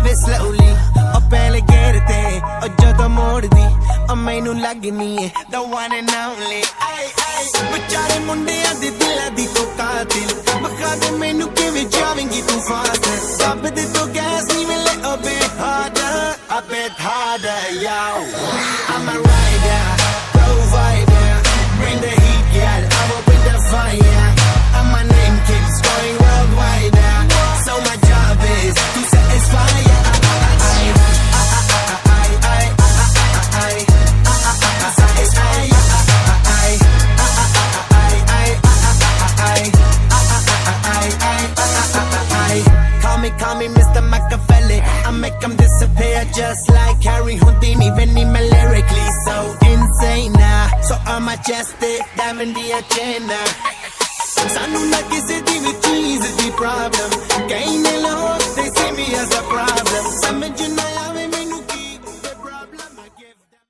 ਜਾਵੇ slowly ਉਹ ਪਹਿਲੇ ਗੇਰ ਤੇ ਉਹ ਜਦੋਂ ਮੋੜਦੀ ਉਹ ਮੈਨੂੰ ਲੱਗਨੀ ਏ the one and only ਵਿਚਾਰੇ ਮੁੰਡਿਆਂ ਦੇ ਦਿਲਾਂ ਦੀ ਤੂੰ ਕਾਤਿਲ ਬਖਾ ਦੇ ਮੈਨੂੰ ਕਿਵੇਂ ਜਾਵੇਂਗੀ ਤੂੰ ਫਾਸਟ ਰੱਬ ਦੇ ਤੋਂ ਗੈਸ ਨਹੀਂ ਮਿਲੇ a bit harder yo I'm a rider provider bring the heat girl I will bring the fire and my name keeps going worldwide so my job is to satisfy Call me Mr. Machiavelli I make them disappear just like Harry Houdini even me lyrically so insane so I'm majestic diamond the agenda ਸਾਨੂੰ ਨਾ ਕਿਸੇ ਦੀ ਵੀ ਚੀਜ਼ ਦੀ problem